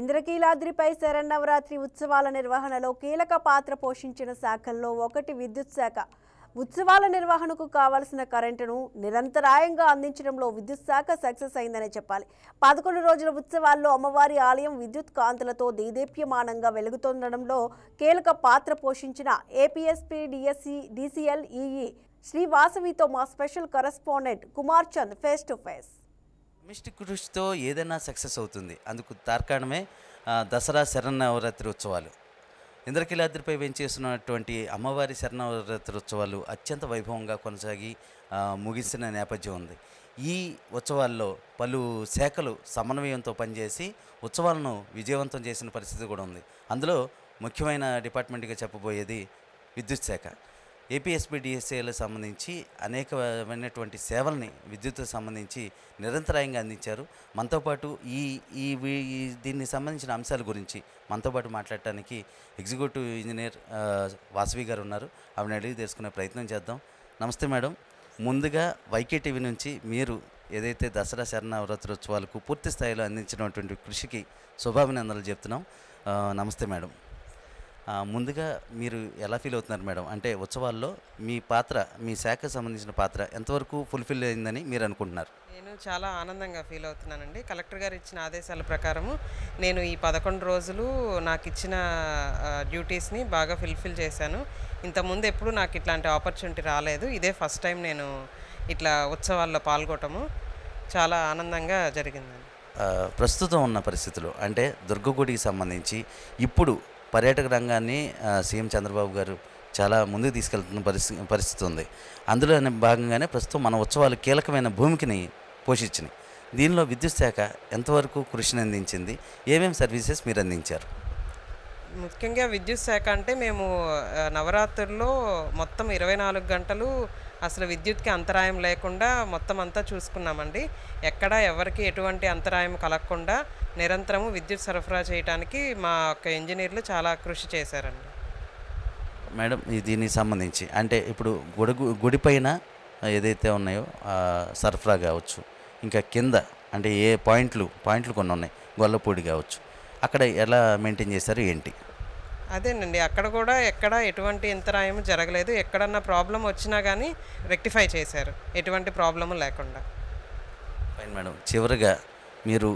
ఇంద్రకీలాద్రిపై శరన్నవరాత్రి ఉత్సవాల నిర్వహణలో కీలక పాత్ర పోషించిన శాఖల్లో ఒకటి విద్యుత్ శాఖ. ఉత్సవాల నిర్వహణకు కావాల్సిన కరెంటును నిరంతరాయంగా అందించడంలో విద్యుత్ శాఖ సక్సెస్ అయిందనే చెప్పాలి. 11 రోజుల ఉత్సవాల్లో అమ్మవారి ఆలయం విద్యుత్ కాంతులతో దేదీప్యమానంగా వెలుగుతుండడంలో కీలక పాత్ర పోషించిన ఏపీఎస్పీ డీసీఎల్ ఈఈ శ్రీ వాసవితో మా special correspondent Kumar Chand face to face. Misty కృషితో ఏదైనా సక్సెస్ అవుతుంది. అందుకు తార్కాణమే దసరా శరన్నవరాత్రి ఉత్సవాలు. ఇంద్రకీలాద్రిపై వెంచేస్తున్నటువంటి అమ్మవారి శరన్నవరాత్రి ఉత్సవాలు అత్యంత వైభవంగా కొనసాగి ముగిసిన నేపథ్యం ఉంది. ఈ ఉత్సవాల్లో పలు శాఖలు సమన్వయంతో పనిచేసి ఉత్సవాలను విజయవంతం చేసిన పరిస్థితి కూడా ఉంది. అందులో ముఖ్యమైన డిపార్ట్మెంట్గా చెప్పబోయేది విద్యుత్ శాఖ. ఏపీఎస్పీ డిఎస్ఏలకు సంబంధించి అనేకమైనటువంటి సేవల్ని విద్యుత్కు సంబంధించి నిరంతరాయంగా అందించారు. మనతో పాటు దీనికి సంబంధించిన అంశాల గురించి మనతో పాటు మాట్లాడటానికి ఎగ్జిక్యూటివ్ ఇంజనీర్ వాసవి గారు ఉన్నారు. ఆవిడని అడిగి తెలుసుకునే ప్రయత్నం చేద్దాం. నమస్తే మేడం. ముందుగా వైకే టీవీ నుంచి మీరు ఏదైతే దసరా శరన్నవరాత్రి ఉత్సవాలకు పూర్తి స్థాయిలో అందించినటువంటి కృషికి శుభాభినందనలు చెప్తున్నాం. నమస్తే మేడం. ముందుగా మీరు ఎలా ఫీల్ అవుతున్నారు మేడం? అంటే ఉత్సవాల్లో మీ పాత్ర, మీ శాఖకు సంబంధించిన పాత్ర ఎంతవరకు ఫుల్ఫిల్ అయిందని మీరు అనుకుంటున్నారు? నేను చాలా ఆనందంగా ఫీల్ అవుతున్నానండి. కలెక్టర్ గారు ఇచ్చిన ఆదేశాల ప్రకారము నేను ఈ 11 రోజులు నాకు ఇచ్చిన డ్యూటీస్ని బాగా ఫుల్ఫిల్ చేశాను. ఇంతకుముందు ఎప్పుడు నాకు ఇట్లాంటి ఆపర్చునిటీ రాలేదు. ఇదే ఫస్ట్ టైం నేను ఇట్లా ఉత్సవాల్లో పాల్గొనటము చాలా ఆనందంగా జరిగిందండి. ప్రస్తుతం ఉన్న పరిస్థితులు అంటే దుర్గగుడికి సంబంధించి ఇప్పుడు పర్యాటక రంగాన్ని సీఎం చంద్రబాబు గారు చాలా ముందుకు తీసుకెళ్తున్న పరిస్థితి ఉంది. అందులో భాగంగానే ప్రస్తుతం మన ఉత్సవాలు కీలకమైన భూమికని పోషించినాయి. దీనిలో విద్యుత్ శాఖ ఎంతవరకు కృషిని అందించింది? ఏమేమి సర్వీసెస్ మీరు అందించారు? ముఖ్యంగా విద్యుత్ శాఖ అంటే మేము నవరాత్రుల్లో మొత్తం 24 గంటలు అసలు విద్యుత్కి అంతరాయం లేకుండా మొత్తం అంతా చూసుకున్నామండి. ఎక్కడ ఎవరికి ఎటువంటి అంతరాయం కలగకుండా నిరంతరము విద్యుత్ సరఫరా చేయడానికి మా యొక్క ఇంజనీర్లు చాలా కృషి చేశారండి. మేడం, దీనికి సంబంధించి అంటే ఇప్పుడు గుడిపైన ఏదైతే ఉన్నాయో సరఫరా కావచ్చు, ఇంకా కింద అంటే ఏ పాయింట్లు కొన్ని ఉన్నాయి, గొల్లపూడి కావచ్చు, అక్కడ ఎలా మెయింటైన్ చేశారు ఏంటి? అదేనండి, అక్కడ కూడా ఎక్కడ ఎటువంటి అంతరాయం జరగలేదు. ఎక్కడన్నా ప్రాబ్లం వచ్చినా కానీ రెక్టిఫై చేశారు, ఎటువంటి ప్రాబ్లము లేకుండా. Fine madam. చివరిగా మీరు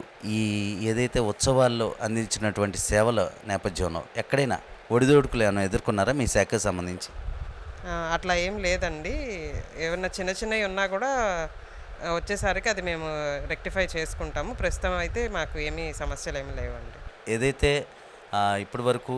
ఏదైతే ఉత్సవాల్లో అందించినటువంటి సేవల నేపథ్యంలో ఎక్కడైనా ఒడిదొడుకులు ఏమైనా ఎదుర్కొన్నారా మీ శాఖకు సంబంధించి? అట్లా ఏం లేదండి. ఏమన్నా చిన్నవి ఉన్నా కూడా వచ్చేసరికి అది మేము రెక్టిఫై చేసుకుంటాము. ప్రస్తుతం అయితే మాకు ఏమీ సమస్యలు ఏమీ లేవండి. ఏదైతే ఇప్పటి వరకు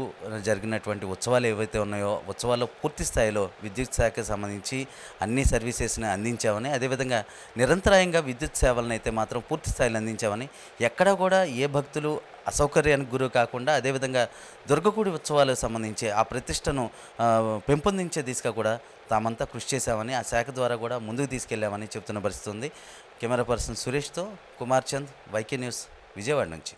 జరిగినటువంటి ఉత్సవాలు ఏవైతే ఉన్నాయో ఉత్సవాల్లో పూర్తి స్థాయిలో విద్యుత్ శాఖకు సంబంధించి అన్ని సర్వీసెస్ని అందించామని, అదేవిధంగా నిరంతరాయంగా విద్యుత్ సేవలను అయితే మాత్రం పూర్తి స్థాయిలో అందించామని, ఎక్కడా కూడా ఏ భక్తులు అసౌకర్యానికి గురి కాకుండా, అదేవిధంగా దుర్గగుడి ఉత్సవాలకు సంబంధించి ఆ ప్రతిష్టను పెంపొందించే దిశగా కూడా తామంతా కృషి చేశామని, ఆ శాఖ ద్వారా కూడా ముందుకు తీసుకెళ్లామని చెప్తున్న పరిస్థితి ఉంది. కెమెరా పర్సన్ సురేష్తో కుమార్ చంద్, వైకే న్యూస్, విజయవాడ నుంచి.